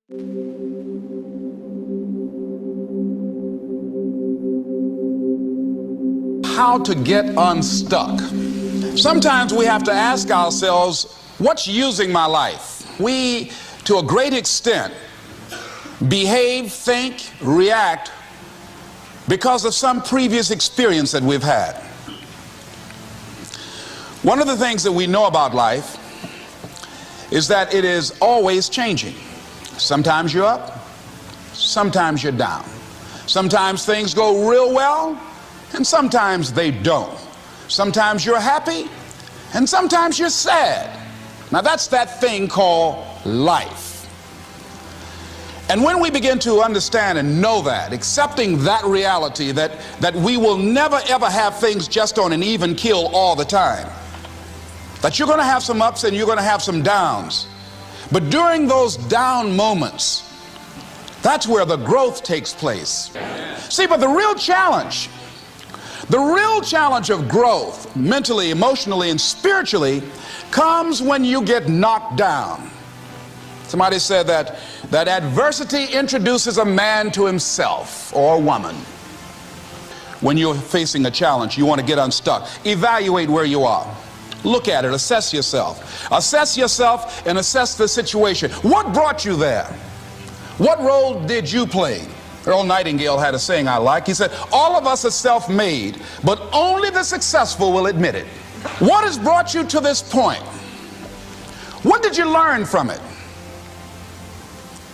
How to get unstuck. Sometimes we have to ask ourselves, what's using my life? We, to a great extent, behave, think, react because of some previous experience that we've had. One of the things that we know about life is that it is always changing. Sometimes you're up, sometimes you're down. Sometimes things go real well, and sometimes they don't. Sometimes you're happy, and sometimes you're sad. Now that's that thing called life. And when we begin to understand and know that, accepting that reality that we will never ever have things just on an even keel all the time, that you're going to have some ups and you're going to have some downs, but during those down moments, that's where the growth takes place. See, but the real challenge of growth, mentally, emotionally, and spiritually, comes when you get knocked down. Somebody said that adversity introduces a man to himself or a woman. When you're facing a challenge, you want to get unstuck. Evaluate where you are. Look at it, assess yourself. Assess yourself and assess the situation. What brought you there? What role did you play? Earl Nightingale had a saying I like. He said, all of us are self-made, but only the successful will admit it. What has brought you to this point? What did you learn from it?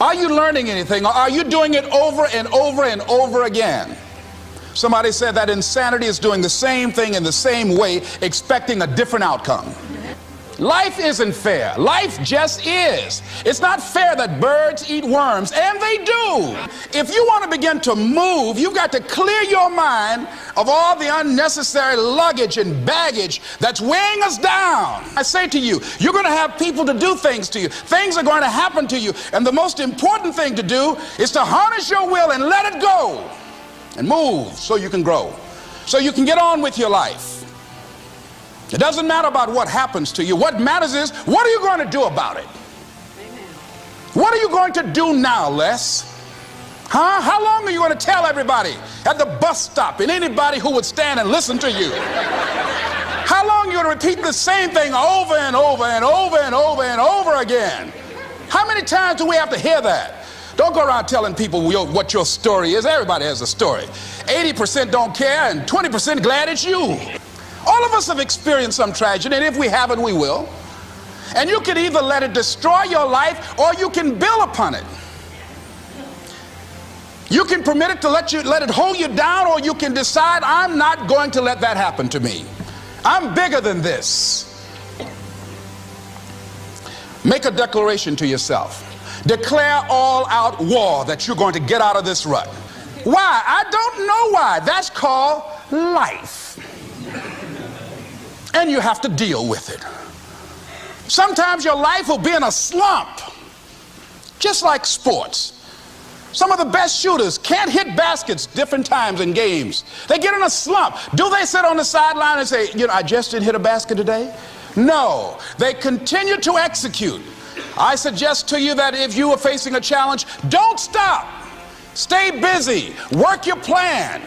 Are you learning anything, or are you doing it over and over and over again? Somebody said that insanity is doing the same thing in the same way, expecting a different outcome. Life isn't fair. Life just is. It's not fair that birds eat worms, and they do. If you want to begin to move, you've got to clear your mind of all the unnecessary luggage and baggage that's weighing us down. I say to you, you're going to have people to do things to you. Things are going to happen to you, and the most important thing to do is to harness your will and let it go and move so you can grow, so you can get on with your life. It doesn't matter about what happens to you. What matters is, what are you going to do about it? Amen. What are you going to do now, Les? Huh? How long are you going to tell everybody at the bus stop and anybody who would stand and listen to you? How long are you going to repeat the same thing over and over and over and over and over again? How many times do we have to hear that? Don't go around telling people what your story is. Everybody has a story. 80% don't care and 20% glad it's you. All of us have experienced some tragedy, and if we haven't, we will. And you can either let it destroy your life, or you can build upon it. You can permit it to let it hold you down, or you can decide, I'm not going to let that happen to me. I'm bigger than this. Make a declaration to yourself. Declare all out war that you're going to get out of this rut. Why? I don't know why. That's called life. And you have to deal with it. Sometimes your life will be in a slump, just like sports. Some of the best shooters can't hit baskets different times in games. They get in a slump. Do they sit on the sideline and say, I just didn't hit a basket today? No, they continue to execute. I suggest to you that if you are facing a challenge, don't stop. Stay busy. Work your plan.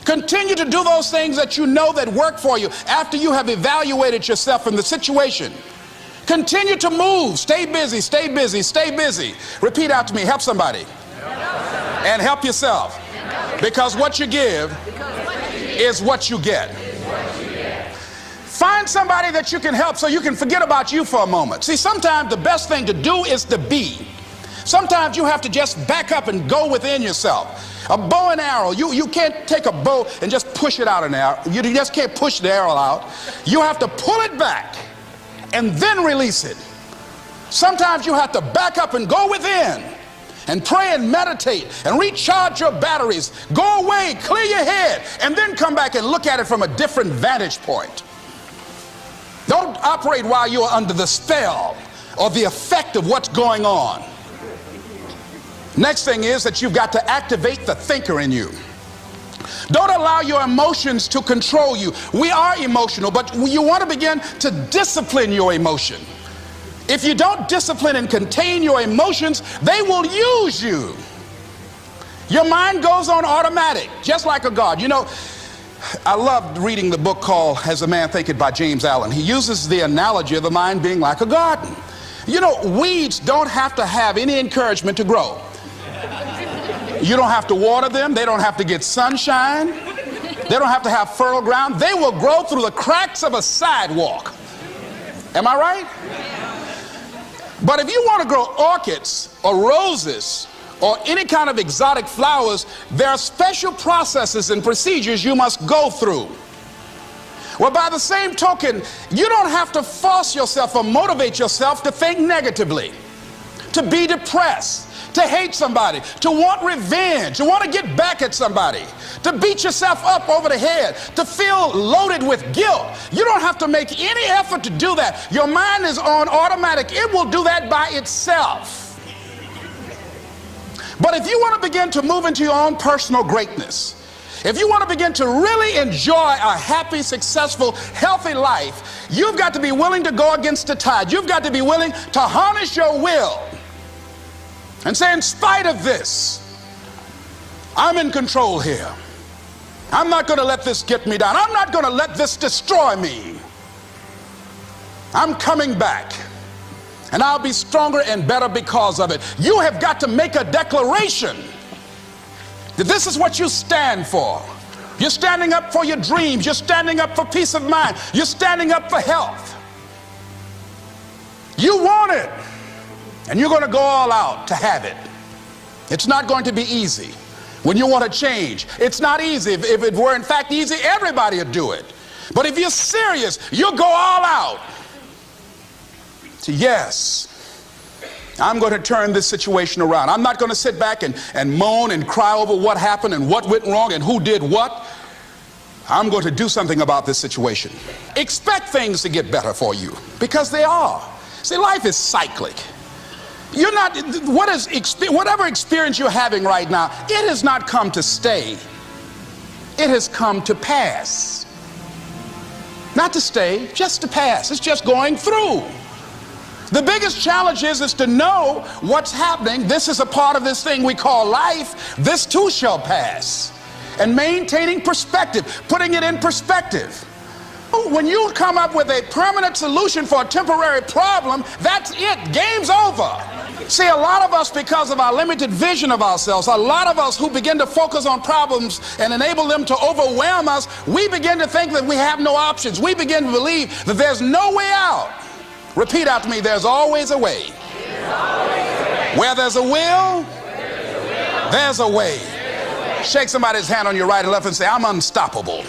Continue to do those things that you know that work for you after you have evaluated yourself in the situation. Continue to move. Stay busy, stay busy, stay busy. Repeat out to me. Help somebody. And help yourself. Because what you give is what you get. Find somebody that you can help so you can forget about you for a moment. See, sometimes the best thing to do is to be. Sometimes you have to just back up and go within yourself. A bow and arrow, you can't take a bow and just push it out an arrow. You just can't push the arrow out. You have to pull it back and then release it. Sometimes you have to back up and go within and pray and meditate and recharge your batteries. Go away, clear your head, and then come back and look at it from a different vantage point. Don't operate while you're under the spell or the effect of what's going on. Next thing is that you've got to activate the thinker in you. Don't allow your emotions to control you. We are emotional, but you want to begin to discipline your emotion. If you don't discipline and contain your emotions, they will use you. Your mind goes on automatic, just like a guard. You know, I loved reading the book called As a Man Thinketh by James Allen. He uses the analogy of the mind being like a garden. You know, weeds don't have to have any encouragement to grow. You don't have to water them. They don't have to get sunshine. They don't have to have fertile ground. They will grow through the cracks of a sidewalk. Am I right? But if you want to grow orchids or roses or any kind of exotic flowers, there are special processes and procedures you must go through. Well, by the same token, you don't have to force yourself or motivate yourself to think negatively, to be depressed, to hate somebody, to want revenge, to want to get back at somebody, to beat yourself up over the head, to feel loaded with guilt. You don't have to make any effort to do that. Your mind is on automatic. It will do that by itself. But if you want to begin to move into your own personal greatness, if you want to begin to really enjoy a happy, successful, healthy life, you've got to be willing to go against the tide. You've got to be willing to harness your will and say, in spite of this, I'm in control here. I'm not going to let this get me down. I'm not going to let this destroy me. I'm coming back, and I'll be stronger and better because of it. You have got to make a declaration that this is what you stand for. You're standing up for your dreams. You're standing up for peace of mind. You're standing up for health. You want it, and you're going to go all out to have it. It's not going to be easy. When you want to change, it's not easy. If it were in fact easy, everybody would do it. But if you're serious, you'll go all out. So yes, I'm going to turn this situation around. I'm not going to sit back and moan and cry over what happened and what went wrong and who did what. I'm going to do something about this situation. Expect things to get better for you, because they are. See, life is cyclic. You're not, whatever experience you're having right now, it has not come to stay. It has come to pass. Not to stay, just to pass. It's just going through. The biggest challenge is to know what's happening. This is a part of this thing we call life. This too shall pass. And maintaining perspective, putting it in perspective. When you come up with a permanent solution for a temporary problem, that's it. Game's over. See, a lot of us, because of our limited vision of ourselves, a lot of us who begin to focus on problems and enable them to overwhelm us, we begin to think that we have no options. We begin to believe that there's no way out. Repeat after me, there's always a way. Where there's a will, there's a way. Shake somebody's hand on your right and left and say, I'm unstoppable.